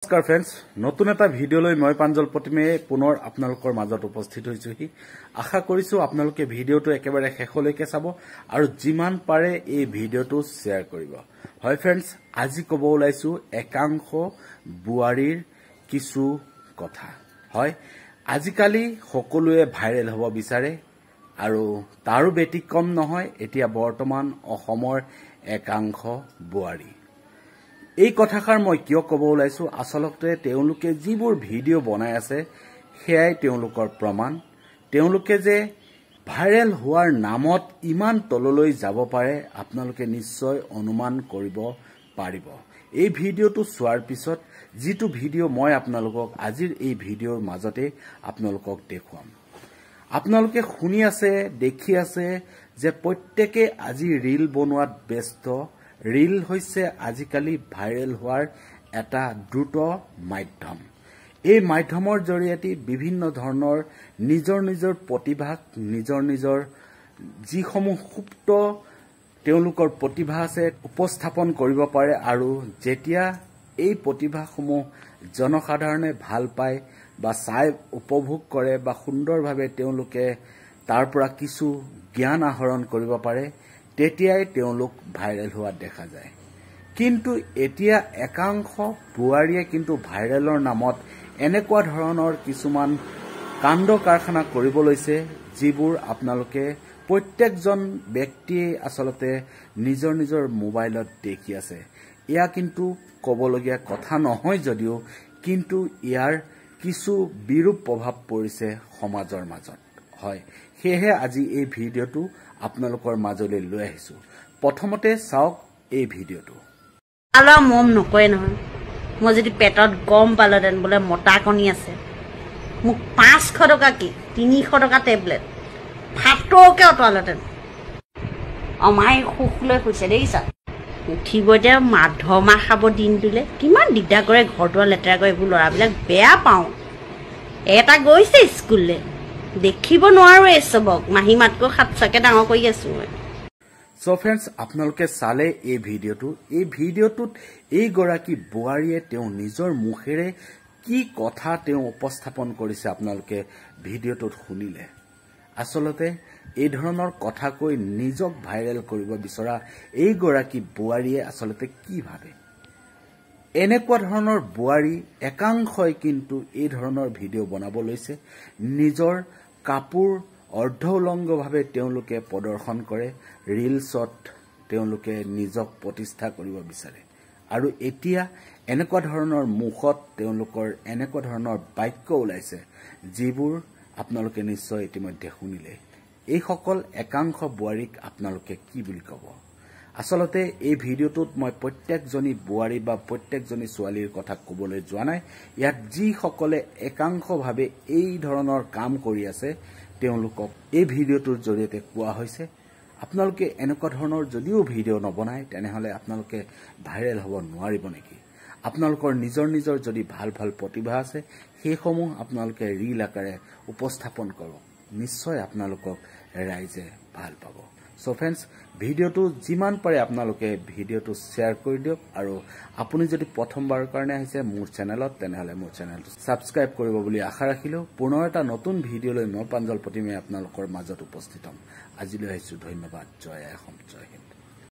নমস্কাৰ ফ্ৰেন্ডছ, নতুন এটা ভিডিঅ' লৈ মই প্ৰাঞ্জল প্ৰতিমে পুনৰ আপোনালোকৰ মাজত উপস্থিত হৈছোহি। আশা কৰিছো আপোনালোকে ভিডিঅ'টো একেবাৰে শেষলৈকে চাব আৰু যিমান পাৰে এই ভিডিঅ'টো শ্বেয়াৰ কৰিব। হয় ফ্ৰেন্ডছ, আজি ক'ব ওলাইছো একাংশ বুৱাৰীৰ কিছু কথা। হয়, আজিকালি সকলোৱে ভাইৰেল হ'ব বিচাৰে আৰু তাৰো ব্যতিক্ৰম নহয় এতিয়া বৰ্তমান অসমৰ একাংশ বুৱাৰী। এই কথাষাৰ মই কিয় ক'ব ওলাইছো, আচলতে তেওঁলোকে যিবোৰ ভিডিঅ' বনাই আছে সেয়াই তেওঁলোকৰ প্ৰমাণ। তেওঁলোকে যে ভাইৰেল হোৱাৰ নামত ইমান তললৈ যাব পাৰে আপোনালোকে নিশ্চয় অনুমান কৰিব পাৰিব। এই ভিডিঅ'টো চোৱাৰ পিছত যিটো ভিডিঅ' মই আপোনালোকক আজিৰ এই ভিডিঅ'ৰ মাজতে আপোনালোকক দেখুৱাম। আপোনালোকে শুনি আছে, দেখি আছে যে প্ৰত্যেকে আজি ৰীল বনোৱাত ব্যস্ত। ৰীল হৈছে আজিকালি ভাইৰেল হোৱাৰ এটা দ্ৰুত মাধ্যম। এই মাধ্যমৰ জৰিয়তে বিভিন্ন ধৰণৰ নিজৰ নিজৰ প্ৰতিভাক নিজৰ যিসমূহ সুপ্ত তেওঁলোকৰ প্ৰতিভা আছে উপস্থাপন কৰিব পাৰে আৰু যেতিয়া এই প্ৰতিভাসমূহ জনসাধাৰণে ভাল পায় বা চাই উপভোগ কৰে বা সুন্দৰভাৱে তেওঁলোকে তাৰ পৰা কিছু জ্ঞান আহৰণ কৰিব পাৰে তেতিয়াই তেওঁলোক ভাইৰেল হোৱা দেখা যায়। কিন্তু এতিয়া একাংশ বুৱাৰীয়ে কিন্তু ভাইৰেলৰ নামত এনেকুৱা ধৰণৰ কিছুমান কাণ্ড কাৰখানা কৰিব লৈছে যিবোৰ আপোনালোকে প্ৰত্যেকজন ব্যক্তিয়ে আচলতে নিজৰ মোবাইলত দেখি আছে। এয়া কিন্তু ক'বলগীয়া কথা নহয় যদিও কিন্তু ইয়াৰ কিছু বিৰূপ প্ৰভাৱ পৰিছে সমাজৰ মাজত। হয়, সেয়েহে আজি এই ভিডিঅ'টো আপোনালোকৰ মাজলৈ লৈ আহিছো। প্ৰথমতে চাওক এই ভিডিঅ'টো। আলা মম নকয় নহয়, মই যদি পেটত গম পালেহেঁতেন বোলে মতা কণী আছে, মোক 500 টকা কি 300 টকা টেবলেট ফাটৰকে অঁতৰালেহেঁতেন। অমাই সুখ লৈ শুইছে দেখিছা, উঠিব এতিয়া মাধমা খাব দিনটোলে। কিমান দিগদাৰ কৰে, ঘৰ দুৱাৰ লেতেৰা কৰে, এইবোৰ ল'ৰাবিলাক বেয়া পাওঁ। এটা গৈছে স্কুললৈ, দেখিব নোৱাৰো এই চবক, মাহীমাতকৈ 7 ডাঙৰ কৰি আছো মই। সো ফ্ৰেন্ডছ, আপোনালোকে চালে এই ভিডিঅ'টোত এইগৰাকী বোৱাৰীয়ে তেওঁ নিজৰ মুখেৰে কি কথা তেওঁ উপস্থাপন কৰিছে আপোনালোকে ভিডিঅ'টোত শুনিলে। আচলতে এই ধৰণৰ কথা কৈ নিজক ভাইৰেল কৰিব বিচৰা এইগৰাকী বোৱাৰীয়ে আচলতে কি ভাবে। এনেকুৱা ধৰণৰ বোৱাৰী একাংশই কিন্তু এই ধৰণৰ ভিডিঅ' বনাব লৈছে। নিজৰ কাপোৰ অৰ্ধ উলংগভাৱে তেওঁলোকে প্ৰদৰ্শন কৰে, ৰিলছত তেওঁলোকে নিজক প্ৰতিষ্ঠা কৰিব বিচাৰে আৰু এতিয়া এনেকুৱা ধৰণৰ মুখত তেওঁলোকৰ এনেকুৱা ধৰণৰ বাক্য ওলাইছে যিবোৰ আপোনালোকে নিশ্চয় ইতিমধ্যে শুনিলে। এইসকল একাংশ বোৱাৰীক আপোনালোকে কি বুলি ক'ব? আচলতে এই ভিডিঅ'টোত মই প্ৰত্যেকজনী বোৱাৰী বা প্ৰত্যেকজনী ছোৱালীৰ কথা ক'বলৈ যোৱা নাই। ইয়াত যিসকলে একাংশভাৱে এই ধৰণৰ কাম কৰি আছে তেওঁলোকক এই ভিডিঅ'টোৰ জৰিয়তে কোৱা হৈছে আপোনালোকে এনেকুৱা ধৰণৰ যদিও ভিডিঅ' নবনায় তেনেহলে আপোনালোকে ভাইৰেল হ'ব নোৱাৰিব নেকি? আপোনালোকৰ নিজৰ যদি ভাল প্ৰতিভা আছে সেইসমূহ আপোনালোকে ৰীল আকাৰে উপস্থাপন কৰক, নিশ্চয় আপোনালোকক ৰাইজে ভাল পাব। সো ফ্ৰেন্ডছ, ভিডিঅ'টো যিমান পাৰে আপোনালোকে ভিডিঅ'টো শ্বেয়াৰ কৰি দিয়ক আৰু আপুনি যদি প্ৰথমবাৰৰ কাৰণে আহিছে মোৰ চেনেলত তেনেহলে মোৰ চেনেলটো ছাবস্ক্ৰাইব কৰিব বুলি আশা ৰাখিলো। পুনৰ এটা নতুন ভিডিঅ' লৈ মই প্ৰাঞ্জল প্ৰতিমে আপোনালোকৰ মাজত উপস্থিত হ'ম। আজিলৈ আহিছো, ধন্যবাদ। জয় অসম, জয় হিন্দ।